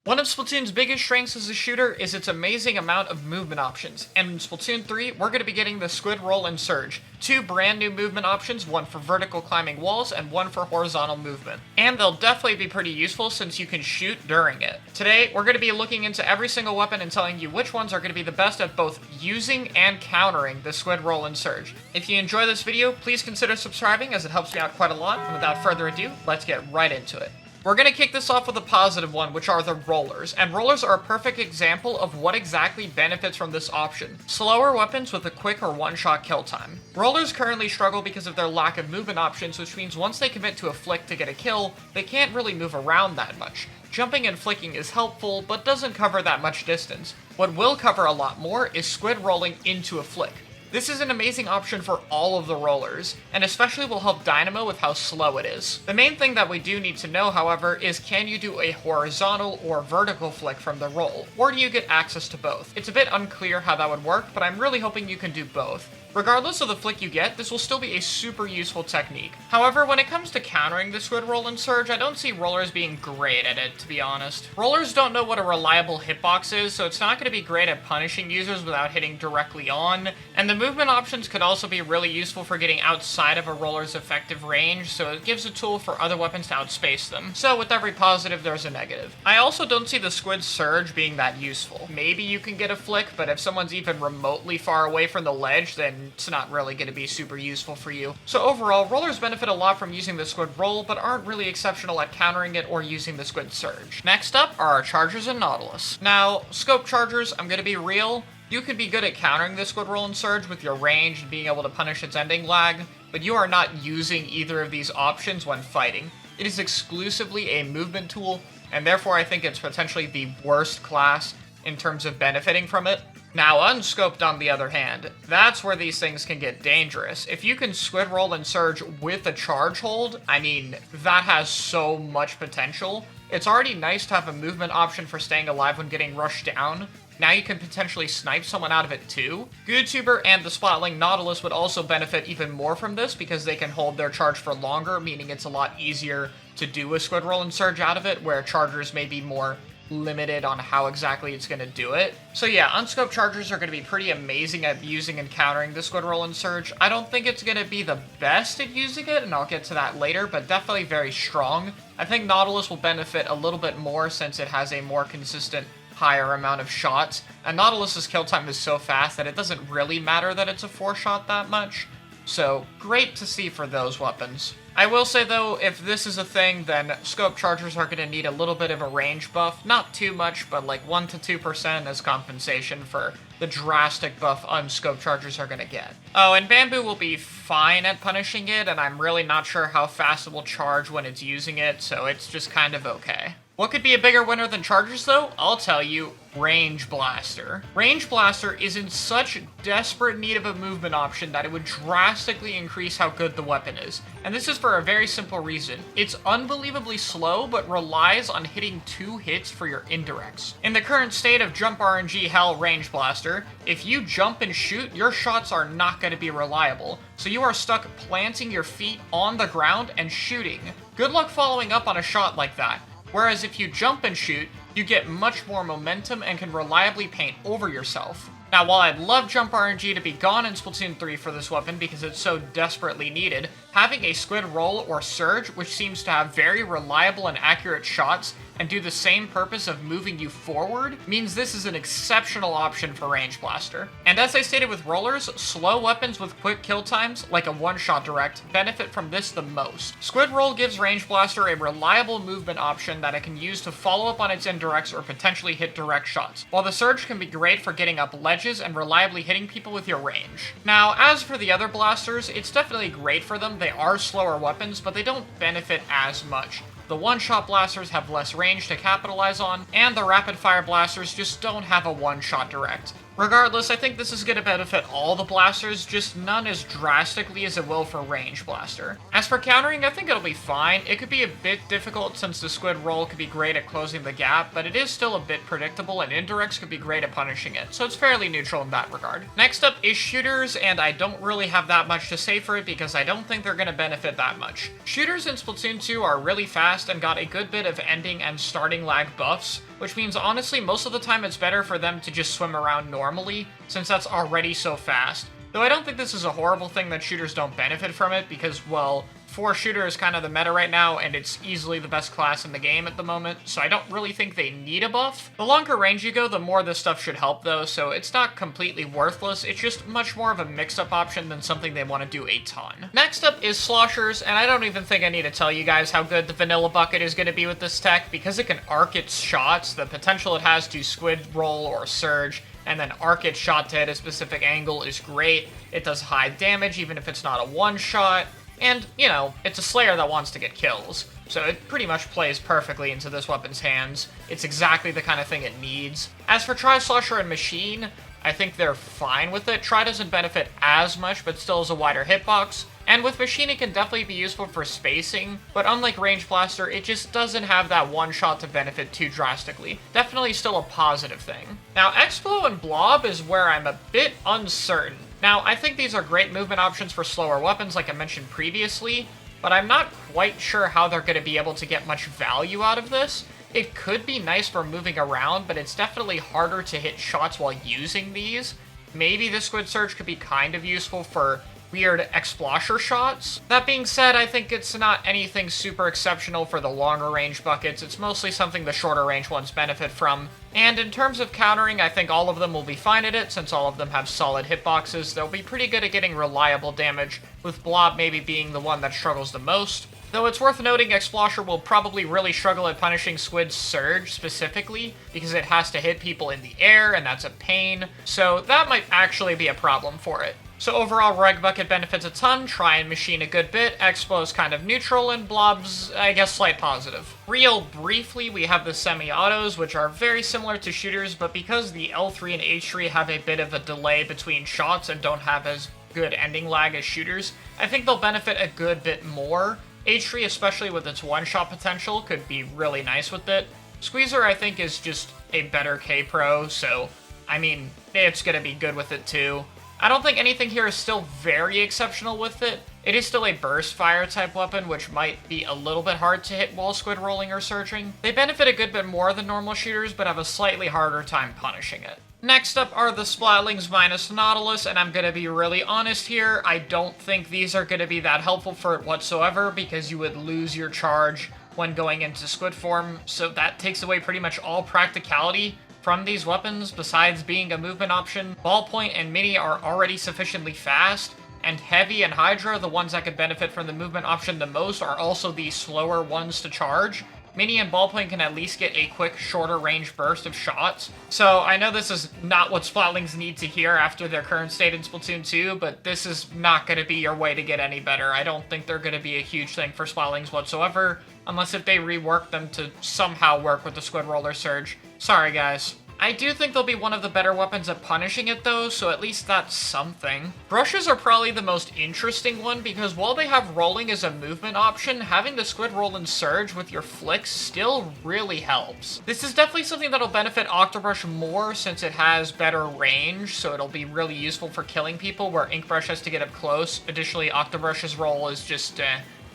One of Splatoon's biggest strengths as a shooter is its amazing amount of movement options, and in Splatoon 3, we're going to be getting the Squid, Roll, and Surge, two brand new movement options, one for vertical climbing walls and one for horizontal movement. And they'll definitely be pretty useful since you can shoot during it. Today, we're going to be looking into every single weapon and telling you which ones are going to be the best at both using and countering the Squid, Roll, and Surge. If you enjoy this video, please consider subscribing as it helps me out quite a lot, and without further ado, let's get right into it. We're going to kick this off with a positive one, which are the rollers, and rollers are a perfect example of what exactly benefits from this option. Slower weapons with a quick or one-shot kill time. Rollers currently struggle because of their lack of movement options, which means once they commit to a flick to get a kill, they can't really move around that much. Jumping and flicking is helpful, but doesn't cover that much distance. What will cover a lot more is squid rolling into a flick. This is an amazing option for all of the rollers, and especially will help Dynamo with how slow it is. The main thing that we do need to know, however, is can you do a horizontal or vertical flick from the roll, or do you get access to both? It's a bit unclear how that would work, but I'm really hoping you can do both. Regardless of the flick you get, this will still be a super useful technique. However, when it comes to countering the Squid, Roll, and Surge, I don't see rollers being great at it, to be honest. Rollers don't know what a reliable hitbox is, so it's not going to be great at punishing users without hitting directly on, and the movement options could also be really useful for getting outside of a roller's effective range, so it gives a tool for other weapons to outspace them. So with every positive, there's a negative. I also don't see the Squid Surge being that useful. Maybe you can get a flick, but if someone's even remotely far away from the ledge, then it's not really going to be super useful for you. So overall, rollers benefit a lot from using the Squid Roll, but aren't really exceptional at countering it or using the Squid Surge. Next up are our Chargers and Nautilus. Now, scope chargers, I'm going to be real. You could be good at countering the Squid Roll and Surge with your range and being able to punish its ending lag, but you are not using either of these options when fighting. It is exclusively a movement tool, and therefore I think it's potentially the worst class in terms of benefiting from it. Now, unscoped on the other hand, that's where these things can get dangerous. If you can Squid Roll and Surge with a charge hold, I mean, that has so much potential. It's already nice to have a movement option for staying alive when getting rushed down. Now you can potentially snipe someone out of it too. GoodTuber and the Splatling Nautilus would also benefit even more from this because they can hold their charge for longer, meaning it's a lot easier to do a Squid Roll and Surge out of it, where chargers may be more limited on how exactly it's going to do it. So yeah, unscoped chargers are going to be pretty amazing at using and countering the Squid Roll and Surge. I don't think it's going to be the best at using it, and I'll get to that later, but definitely very strong. I think Nautilus will benefit a little bit more since it has a more consistent higher amount of shots, and Nautilus's kill time is so fast that it doesn't really matter that it's a 4-shot that much. So, great to see for those weapons. I will say though, if this is a thing, then scope chargers are going to need a little bit of a range buff. Not too much, but like 1 to 2% as compensation for the drastic buff unscoped chargers are going to get. Oh, and Bamboo will be fine at punishing it, and I'm really not sure how fast it will charge when it's using it, so it's just kind of okay. What could be a bigger winner than Chargers, though? I'll tell you, Range Blaster. Range Blaster is in such desperate need of a movement option that it would drastically increase how good the weapon is. And this is for a very simple reason. It's unbelievably slow, but relies on hitting 2 hits for your indirects. In the current state of Jump RNG Hell Range Blaster, if you jump and shoot, your shots are not going to be reliable. So you are stuck planting your feet on the ground and shooting. Good luck following up on a shot like that. Whereas if you jump and shoot, you get much more momentum and can reliably paint over yourself. Now, while I'd love Jump RNG to be gone in Splatoon 3 for this weapon because it's so desperately needed, having a Squid Roll or Surge, which seems to have very reliable and accurate shots and do the same purpose of moving you forward, means this is an exceptional option for Range Blaster. And as I stated with rollers, slow weapons with quick kill times, like a one-shot direct, benefit from this the most. Squid Roll gives Range Blaster a reliable movement option that it can use to follow up on its indirects or potentially hit direct shots, while the Surge can be great for getting up ledges and reliably hitting people with your range. Now, as for the other blasters, it's definitely great for them. They are slower weapons, but they don't benefit as much. The one-shot blasters have less range to capitalize on, and the rapid-fire blasters just don't have a one-shot direct. Regardless, I think this is going to benefit all the blasters, just none as drastically as it will for Range Blaster. As for countering, I think it'll be fine. It could be a bit difficult since the Squid Roll could be great at closing the gap, but it is still a bit predictable, and indirects could be great at punishing it, so it's fairly neutral in that regard. Next up is shooters, and I don't really have that much to say for it because I don't think they're going to benefit that much. Shooters in Splatoon 2 are really fast and got a good bit of ending and starting lag buffs, which means honestly most of the time it's better for them to just swim around normally, since that's already so fast. Though I don't think this is a horrible thing that shooters don't benefit from it, because, well, 4 shooter is kind of the meta right now, and it's easily the best class in the game at the moment, so I don't really think they need a buff. The longer range you go, the more this stuff should help though, so it's not completely worthless, it's just much more of a mix-up option than something they want to do a ton. Next up is Sloshers, and I don't even think I need to tell you guys how good the vanilla bucket is going to be with this tech, because it can arc its shots, the potential it has to squid roll or surge, and then arc its shot to hit a specific angle is great. It does high damage even if it's not a one-shot, and, you know, it's a Slayer that wants to get kills, so it pretty much plays perfectly into this weapon's hands. It's exactly the kind of thing it needs. As for Slosher and Machine, I think they're fine with it. Tri doesn't benefit as much, but still has a wider hitbox. And with Machine, it can definitely be useful for spacing, but unlike Range Blaster, it just doesn't have that one shot to benefit too drastically. Definitely still a positive thing. Now, Explo and Blob is where I'm a bit uncertain. Now, I think these are great movement options for slower weapons, like I mentioned previously, but I'm not quite sure how they're going to be able to get much value out of this. It could be nice for moving around, but it's definitely harder to hit shots while using these. Maybe the Squid Surge could be kind of useful for weird Explosher shots. That being said, I think it's not anything super exceptional for the longer range buckets. It's mostly something the shorter range ones benefit from. And in terms of countering, I think all of them will be fine at it, since all of them have solid hitboxes. They'll be pretty good at getting reliable damage, with Blob maybe being the one that struggles the most. Though it's worth noting Explosher will probably really struggle at punishing Squid's Surge specifically, because it has to hit people in the air, and that's a pain. So that might actually be a problem for it. So overall, Reg Bucket benefits a ton, Tri and Machine a good bit, Explo's kind of neutral, and Blob's, I guess, slight positive. Real briefly, we have the semi-autos, which are very similar to shooters, but because the L3 and H3 have a bit of a delay between shots and don't have as good ending lag as shooters, I think they'll benefit a good bit more. H3, especially with its one-shot potential, could be really nice with it. Squeezer, I think, is just a better K-Pro, so, I mean, it's gonna be good with it too. I don't think anything here is still very exceptional with it. It is still a burst fire type weapon, which might be a little bit hard to hit while squid rolling or surging. They benefit a good bit more than normal shooters, but have a slightly harder time punishing it. Next up are the Splatlings minus Nautilus, and I'm gonna be really honest here, I don't think these are gonna be that helpful for it whatsoever, because you would lose your charge when going into squid form, so that takes away pretty much all practicality from these weapons. Besides being a movement option, Ballpoint and Mini are already sufficiently fast, and Heavy and Hydra, the ones that could benefit from the movement option the most, are also the slower ones to charge. Mini and Ballpoint can at least get a quick, shorter range burst of shots. So I know this is not what Splatlings need to hear after their current state in Splatoon 2, but this is not going to be your way to get any better. I don't think they're going to be a huge thing for Splatlings whatsoever, unless if they rework them to somehow work with the Squid Roller Surge. Sorry, guys. I do think they'll be one of the better weapons at punishing it though, so at least that's something. Brushes are probably the most interesting one, because while they have rolling as a movement option, having the squid roll and surge with your flicks still really helps. This is definitely something that'll benefit Octobrush more since it has better range, so it'll be really useful for killing people where Inkbrush has to get up close. Additionally, Octobrush's roll is just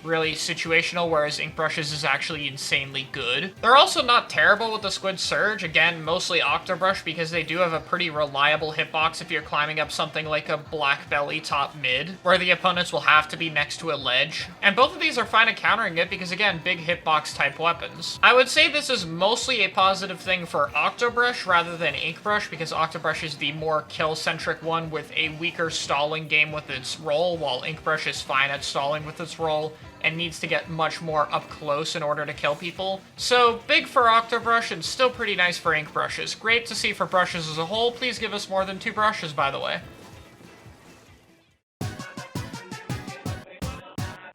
really situational, whereas Inkbrush's is actually insanely good. They're also not terrible with the Squid Surge, again, mostly Octobrush, because they do have a pretty reliable hitbox if you're climbing up something like a Black Belly top mid, where the opponents will have to be next to a ledge. And both of these are fine at countering it because, again, big hitbox type weapons. I would say this is mostly a positive thing for Octobrush rather than Inkbrush, because Octobrush is the more kill-centric one with a weaker stalling game with its roll, while Inkbrush is fine at stalling with its roll and needs to get much more up close in order to kill people. So, big for Octobrush and still pretty nice for Inkbrushes. Great to see for brushes as a whole. Please give us more than 2 brushes, by the way.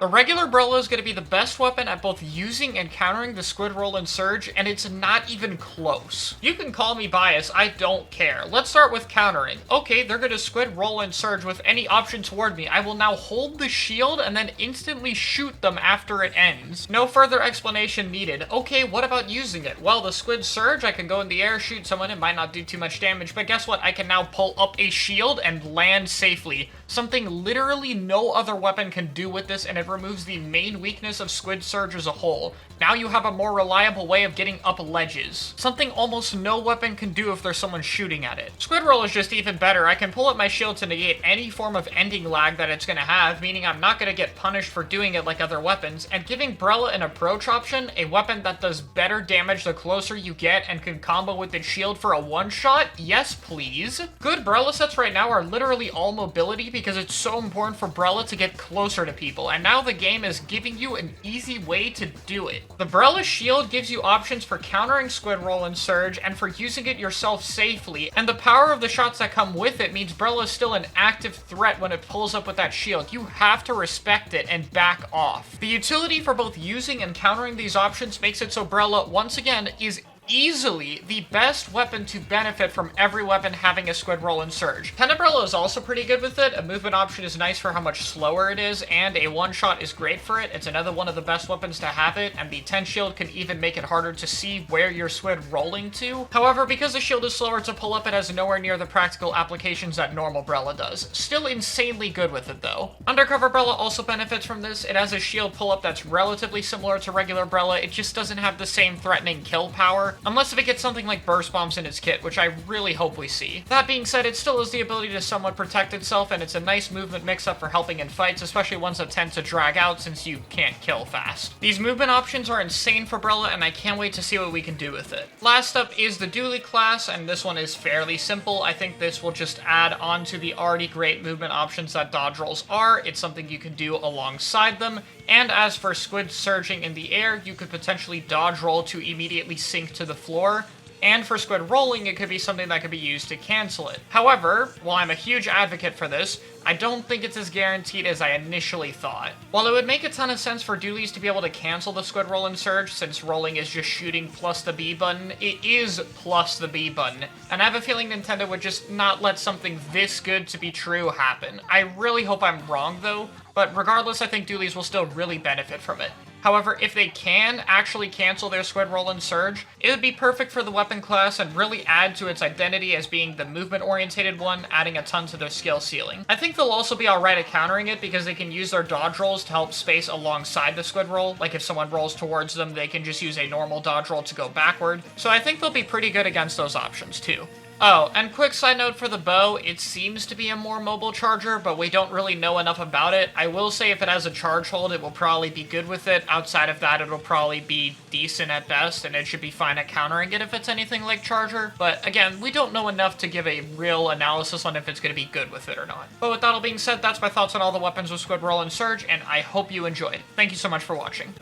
The regular Brella is going to be the best weapon at both using and countering the Squid Roll and Surge, and it's not even close. You can call me biased, I don't care. Let's start with countering. Okay, they're going to Squid Roll and Surge with any option toward me. I will now hold the shield and then instantly shoot them after it ends. No further explanation needed. Okay, what about using it? Well, the Squid Surge, I can go in the air, shoot someone, it might not do too much damage, but guess what? I can now pull up a shield and land safely. Something literally no other weapon can do with this, and it removes the main weakness of Squid Surge as a whole. Now you have a more reliable way of getting up ledges. Something almost no weapon can do if there's someone shooting at it. Squid Roll is just even better. I can pull up my shield to negate any form of ending lag that it's going to have, meaning I'm not going to get punished for doing it like other weapons, and giving Brella an approach option, a weapon that does better damage the closer you get and can combo with its shield for a one-shot? Yes, please. Good Brella sets right now are literally all mobility because it's so important for Brella to get closer to people, and now the game is giving you an easy way to do it. The Brella shield gives you options for countering Squid Roll and Surge and for using it yourself safely, and the power of the shots that come with it means Brella is still an active threat when it pulls up with that shield. You have to respect it and back off. The utility for both using and countering these options makes it so Brella, once again, is easily the best weapon to benefit from every weapon having a Squid Roll and Surge. Tenebrella is also pretty good with it. A movement option is nice for how much slower it is, and a one-shot is great for it. It's another one of the best weapons to have it, and the 10 shield can even make it harder to see where you're Squid rolling to. However, because the shield is slower to pull up, it has nowhere near the practical applications that normal Brella does. Still insanely good with it, though. Undercover Brella also benefits from this. It has a shield pull-up that's relatively similar to regular Brella. It just doesn't have the same threatening kill power. Unless if it gets something like burst bombs in its kit, which I really hope we see. That being said, it still has the ability to somewhat protect itself, and it's a nice movement mix-up for helping in fights, especially ones that tend to drag out since you can't kill fast. These movement options are insane for Brella, and I can't wait to see what we can do with it. Last up is the Dualie class, and this one is fairly simple. I think this will just add on to the already great movement options that dodge rolls are. It's something you can do alongside them. And as for Squid surging in the air, you could potentially dodge roll to immediately sink to the floor. And for Squid rolling, it could be something that could be used to cancel it. However, while I'm a huge advocate for this, I don't think it's as guaranteed as I initially thought. While it would make a ton of sense for Dualies to be able to cancel the Squid Roll and Surge, since rolling is just shooting plus the B button, it is plus the B button. And I have a feeling Nintendo would just not let something this good to be true happen. I really hope I'm wrong though, but regardless, I think Dualies will still really benefit from it. However, if they can actually cancel their Squid Roll and Surge, it would be perfect for the weapon class and really add to its identity as being the movement-oriented one, adding a ton to their skill ceiling. I think they'll also be alright at countering it because they can use their dodge rolls to help space alongside the Squid Roll. Like if someone rolls towards them, they can just use a normal dodge roll to go backward. So I think they'll be pretty good against those options too. Oh, and quick side note for the bow, it seems to be a more mobile charger, but we don't really know enough about it. I will say if it has a charge hold, it will probably be good with it. Outside of that, it'll probably be decent at best, and it should be fine at countering it if it's anything like charger. But again, we don't know enough to give a real analysis on if it's going to be good with it or not. But with that all being said, that's my thoughts on all the weapons with Squid Roll and Surge, and I hope you enjoyed. Thank you so much for watching.